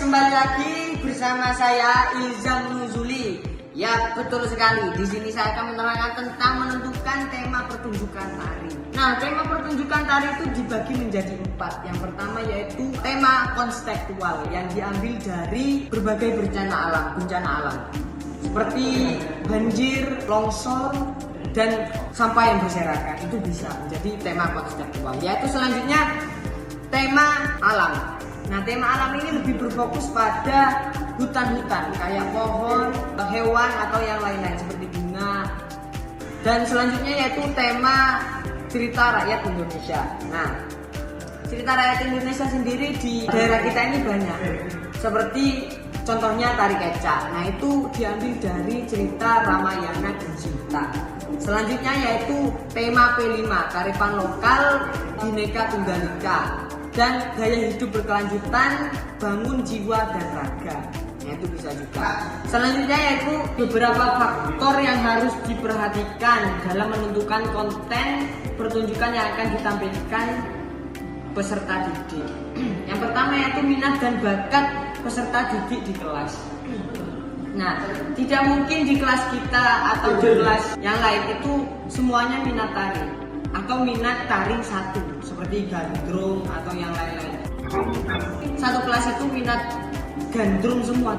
kembali lagi bersama saya Ilzam Nuzuli. Ya, betul sekali. Di sini saya akan menerangkan tentang menentukan tema pertunjukan tari. Nah, tema pertunjukan tari itu dibagi menjadi 4. Yang pertama yaitu tema konstekstual yang diambil dari berbagai bencana alam. Seperti banjir, longsor, dan sampah yang berserakan. Itu bisa menjadi tema konstekstual. Yaitu selanjutnya tema alam. Nah, tema alam ini lebih berfokus pada hutan-hutan kayak pohon, hewan atau yang lain-lain seperti bunga. Dan selanjutnya yaitu tema cerita rakyat Indonesia. Nah, cerita rakyat Indonesia sendiri di daerah kita ini banyak. Seperti contohnya tari kecak. Nah, itu diambil dari cerita Ramayana dan Sita. Selanjutnya yaitu tema P5, kearifan lokal, Bhinneka Tunggal Ika. Dan gaya hidup berkelanjutan, bangun jiwa dan raga. Nah, itu bisa juga. Selanjutnya yaitu beberapa faktor yang harus diperhatikan dalam menentukan konten pertunjukan yang akan ditampilkan peserta didik. Yang pertama yaitu minat dan bakat peserta didik di kelas. Nah, tidak mungkin di kelas kita atau di kelas yang lain itu semuanya minat tari atau minat tari satu seperti gandrung atau yang lain-lain. Satu kelas itu minat gandrung semua.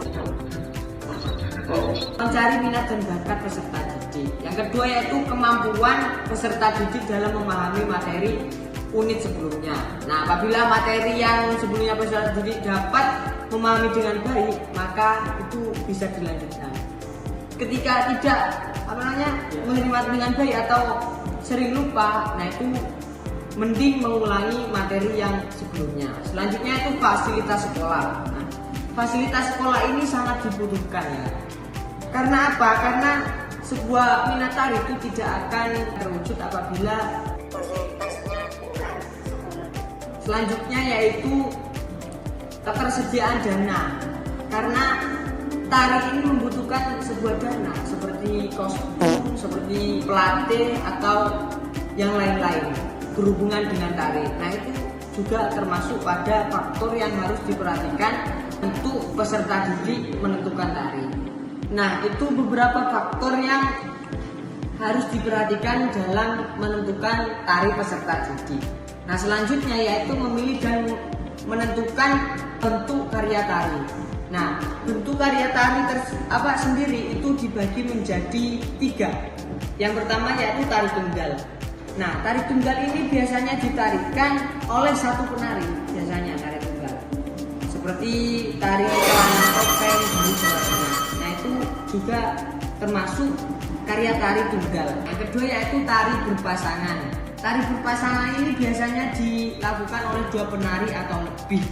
Mencari minat dan bakat peserta didik. Yang kedua yaitu kemampuan peserta didik dalam memahami materi unit sebelumnya. Nah, apabila materi yang sebelumnya peserta didik dapat memahami dengan baik, maka itu bisa dilanjutkan. Ketika tidak menerima dengan baik atau sering lupa, nah itu mending mengulangi materi yang sebelumnya. Selanjutnya itu fasilitas sekolah. Nah, fasilitas sekolah ini sangat dibutuhkan ya. Karena apa? Karena sebuah minat tari itu tidak akan terwujud apabila fasilitasnya kurang. Selanjutnya yaitu ketersediaan dana. Karena tari ini membutuhkan sebuah dana seperti kostum, seperti pelatih atau yang lain-lain berhubungan dengan tari. Nah, itu juga termasuk pada faktor yang harus diperhatikan untuk peserta didik menentukan tari. Nah, itu beberapa faktor yang harus diperhatikan dalam menentukan tari peserta didik. Nah, selanjutnya yaitu memilih dan menentukan bentuk karya tari. Nah, bentuk karya tari sendiri itu dibagi menjadi 3. Yang pertama yaitu tari tunggal. Nah, tari tunggal ini biasanya ditarikan oleh satu penari, biasanya tari tunggal. Seperti tari celana topeng dan sebagainya. Nah, itu juga termasuk karya tari tunggal. Yang kedua yaitu tari berpasangan. Tari berpasangan ini biasanya dilakukan oleh 2 penari atau lebih.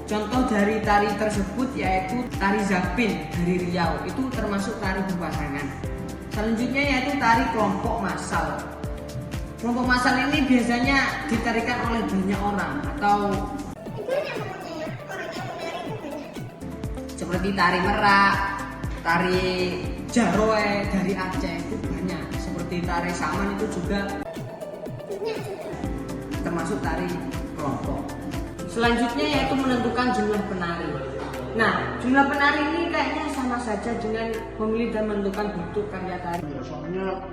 Contoh dari tari tersebut yaitu tari Zapin dari Riau, itu termasuk tari berpasangan. Selanjutnya yaitu tari kelompok massal. Kelompok massal ini biasanya ditarikan oleh banyak orang atau seperti tari merak, tari jaroe dari Aceh itu banyak. Seperti tari saman itu juga termasuk tari kelompok. Selanjutnya yaitu menentukan jumlah penari. Nah, jumlah penari ini kayaknya sama saja dengan memilih dan menentukan bentuk karya tari. Soalnya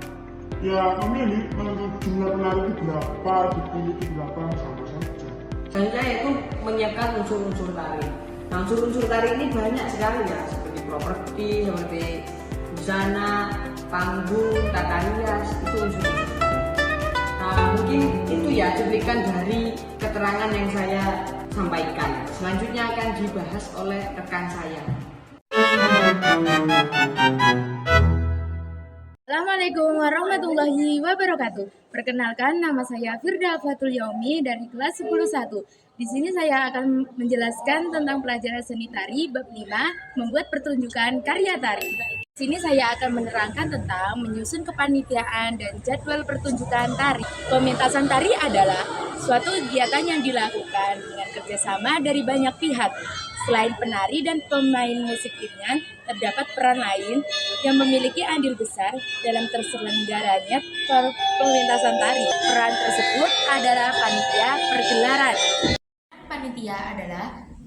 ya memilih menentukan jumlah penari itu berapa, dipilih berapa, sama saja. Selanjutnya yaitu menyiapkan unsur-unsur tari. Nah, unsur-unsur tari ini banyak sekali ya, seperti properti, seperti busana, panggung, tata rias, itu unsur-unsur tari. Nah, mungkin itu ya cuplikan dari keterangan yang saya sampaikan. Selanjutnya akan dibahas oleh rekan saya. Assalamualaikum warahmatullahi wabarakatuh. Perkenalkan, nama saya Firda Fatul Yaumi dari kelas 10-1. Di sini saya akan menjelaskan tentang pelajaran seni tari bab 5, membuat pertunjukan karya tari. Di sini saya akan menerangkan tentang menyusun kepanitiaan dan jadwal pertunjukan tari. Pementasan tari adalah suatu kegiatan yang dilakukan dengan kerjasama dari banyak pihak. Selain penari dan pemain musik ringan, terdapat peran lain yang memiliki andil besar dalam terselenggaranya pementasan tari. Peran tersebut adalah panitia pergelaran. Panitia adalah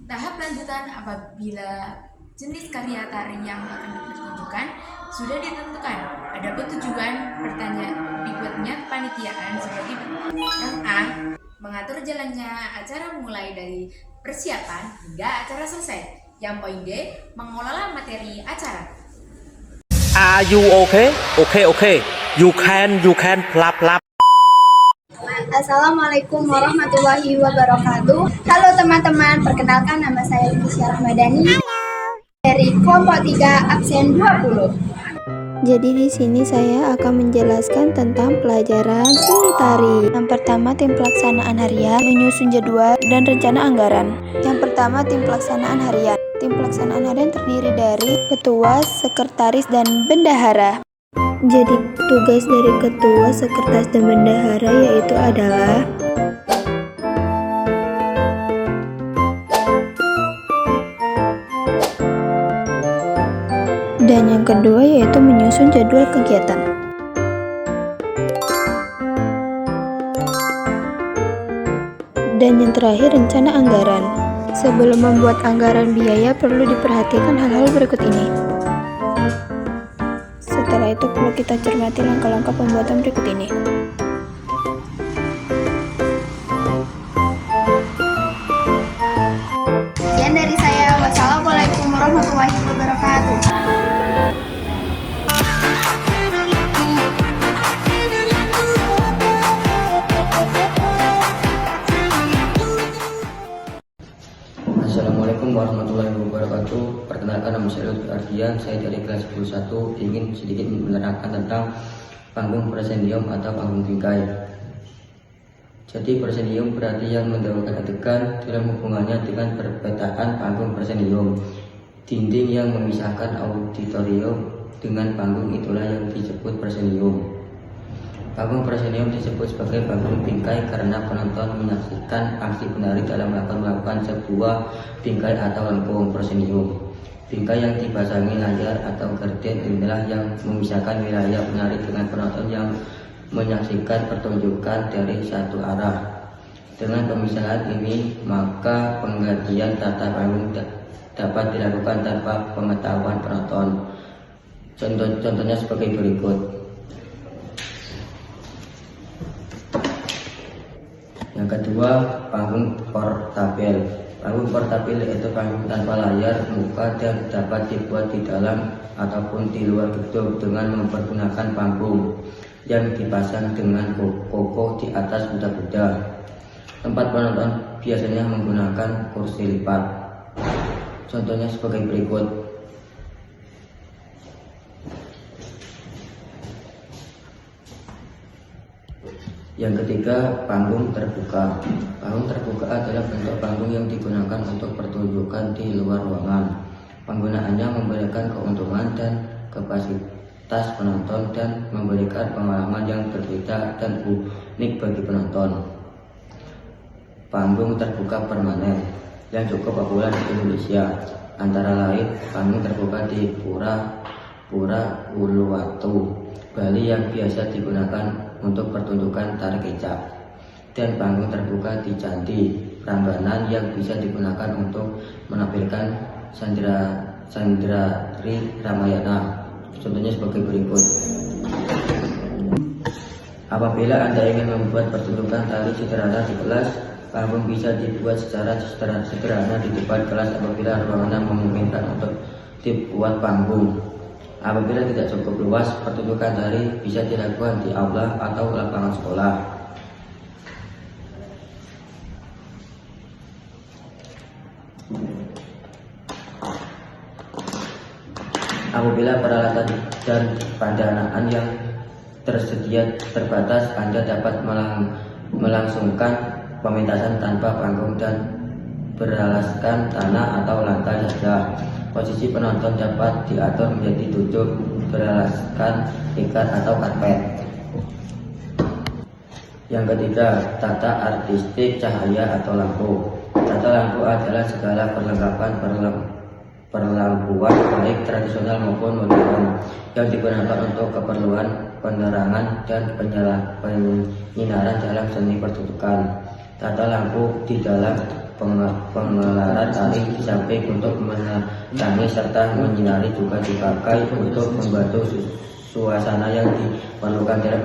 Tahap lanjutan apabila jenis karya tari yang akan dipertunjukkan sudah ditentukan. Adapun tujuan dibuatnya kepanitiaan sebagai berikut. Yang A, mengatur jalannya acara mulai dari persiapan hingga acara selesai. Yang poin D, mengelola materi acara. Are you okay? Okay. You can plap. Assalamualaikum warahmatullahi wabarakatuh. Halo teman-teman, perkenalkan nama saya Indonesia Ramadhani dari kelompok 3 absen 20. Jadi di sini saya akan menjelaskan tentang pelajaran seni tari. Yang pertama, tim pelaksanaan harian, menyusun jadwal dan rencana anggaran. Yang pertama, tim pelaksanaan harian. Tim pelaksanaan harian terdiri dari ketua, sekretaris, dan bendahara. Jadi tugas dari ketua, sekretaris, dan bendahara yaitu adalah dan yang kedua yaitu menyusun jadwal kegiatan. Dan yang terakhir rencana anggaran. Sebelum membuat anggaran biaya perlu diperhatikan hal-hal berikut ini. Setelah itu perlu kita cermati langkah-langkah pembuatan berikut ini. Sekian dari saya. Wassalamualaikum warahmatullahi wabarakatuh. Assalamualaikum warahmatullahi wabarakatuh. Perkenalkan, nama saya Lutfi Ardian. Saya dari kelas 11 ingin sedikit menerangkan tentang panggung prosenium atau panggung bingkai. Jadi prosenium berarti yang mendahulukan adegan dalam hubungannya dengan perpetaan panggung prosenium. Dinding yang memisahkan auditorium dengan panggung itulah yang disebut prosenium. Panggung prosenium disebut sebagai panggung bingkai karena penonton menyaksikan aksi penari dalam melakukan sebuah bingkai atau lengkung prosenium. Bingkai yang dipasangi layar atau gorden inilah yang memisahkan wilayah penari dengan penonton yang menyaksikan pertunjukan dari satu arah. Dengan pemisahan ini, maka penggantian tata panggung dapat dilakukan tanpa pengetahuan penonton. Contohnya sebagai berikut. Yang kedua, panggung portabel. Panggung portabel yaitu panggung tanpa layar muka dan dapat dibuat di dalam ataupun di luar gedung dengan mempergunakan panggung yang dipasang dengan koko di atas kuda-kuda. Tempat penonton biasanya menggunakan kursi lipat. Contohnya sebagai berikut. Yang ketiga, panggung terbuka. Panggung terbuka adalah bentuk panggung yang digunakan untuk pertunjukan di luar ruangan. Penggunaannya memberikan keuntungan dan kapasitas penonton dan memberikan pengalaman yang berbeda dan unik bagi penonton. Panggung terbuka permanen yang cukup populer di Indonesia, antara lain panggung terbuka di Pura Uluwatu, Bali yang biasa digunakan untuk pertunjukan tari kecak, dan panggung terbuka di Candi Prambanan yang bisa digunakan untuk menampilkan Sandra-Tri Ramayana. Contohnya sebagai berikut. Apabila Anda ingin membuat pertunjukan tari sederhana di kelas, panggung bisa dibuat secara sederhana di depan kelas apabila ruangannya memungkinkan untuk dibuat panggung. Apabila tidak cukup luas, pertunjukan tari bisa dilakukan di aula atau lapangan sekolah. Apabila peralatan dan pendanaan yang tersedia terbatas, Anda dapat melangsungkan pementasan tanpa panggung dan beralaskan tanah atau lantai saja. Posisi penonton dapat diatur menjadi duduk beralaskan ikat atau karpet. Yang ketiga, tata artistik cahaya atau lampu. Tata lampu adalah segala perlengkapan perlampuan baik tradisional maupun modern yang digunakan untuk keperluan penerangan dan penyinaran dalam seni pertunjukan. Tata lampu di dalam pengelaran tari di samping untuk menerangi serta menyinari juga dipakai untuk membantu suasana yang diperlukan dalam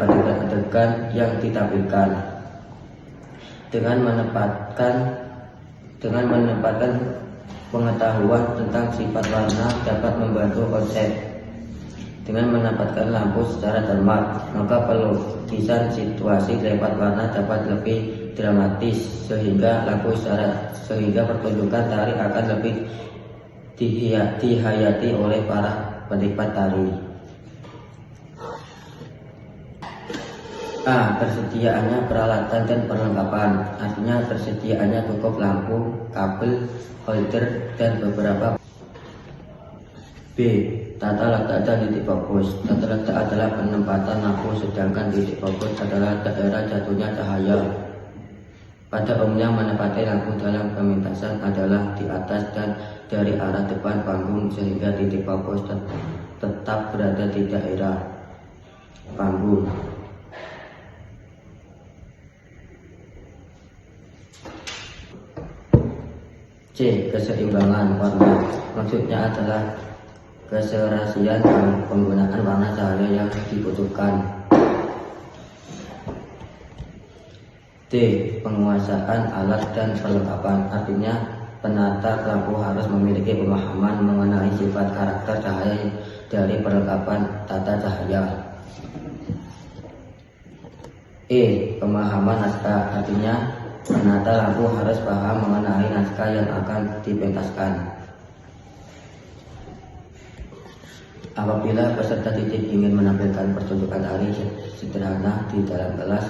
adegan yang ditampilkan. Dengan menempatkan pengetahuan tentang sifat warna dapat membantu konsep. Dengan menempatkan lampu secara cermat, maka pelukisan situasi lewat warna dapat lebih dramatis sehingga pertunjukan tari akan lebih dihayati oleh para penikmat tari. A. Tersediaannya peralatan dan perlengkapan, artinya tersediaannya cukup lampu, kabel, holder, dan beberapa. B. Tata letak dan titik fokus. Tata letak adalah penempatan lampu, sedangkan titik fokus adalah daerah jatuhnya cahaya. Pada umumnya menempati lampu dalam pementasan adalah di atas dan dari arah depan panggung sehingga titik fokus tetap berada di daerah panggung. C. Keseimbangan warna, maksudnya adalah keserasian dalam penggunaan warna cahaya yang dibutuhkan. D. Penguasaan alat dan perlengkapan, artinya penata lampu harus memiliki pemahaman mengenai sifat karakter cahaya dari perlengkapan tata cahaya. E. Pemahaman naskah, artinya penata lampu harus paham mengenai naskah yang akan dipentaskan. Apabila peserta didik ingin menampilkan pertunjukan tari sederhana di dalam kelas,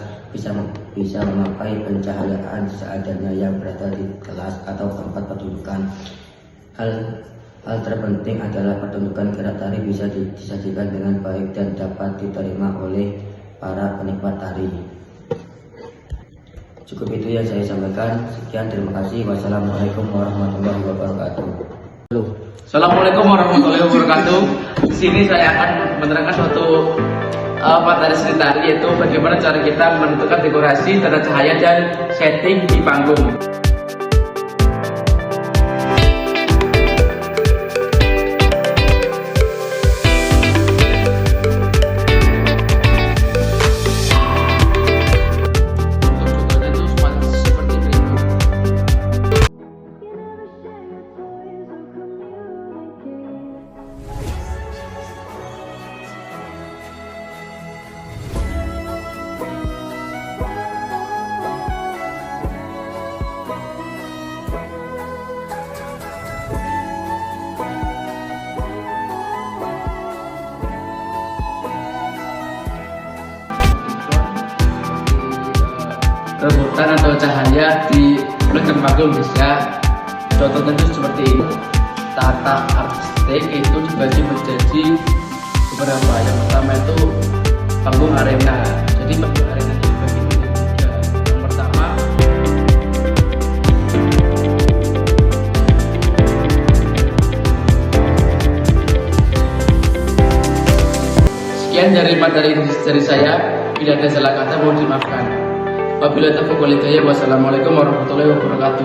bisa memakai pencahayaan seadanya yang berada di kelas atau tempat pertunjukan. Hal terpenting adalah pertunjukan gerak tari bisa disajikan dengan baik dan dapat diterima oleh para penikmat tari. Cukup itu yang saya sampaikan. Sekian, terima kasih. Wassalamualaikum warahmatullahi wabarakatuh. Halo. Assalamualaikum warahmatullahi wabarakatuh. Di sini saya akan menerangkan suatu materi seni tari, yaitu bagaimana cara kita menentukan dekorasi, tata cahaya, dan setting di panggung. Rebutan atau cahaya di belakang panggung bisa. Contohnya itu seperti ini. Tata artistik itu dibagi menjadi beberapa. Yang pertama itu panggung arena. Jadi panggung arena ini dibagi menjadi 3. Yang pertama sekian dari materi dari saya. Bila ada salah kata mohon dimaafkan. Wabillahi taufiq wal hidayah. Wassalamualaikum warahmatullahi wabarakatuh.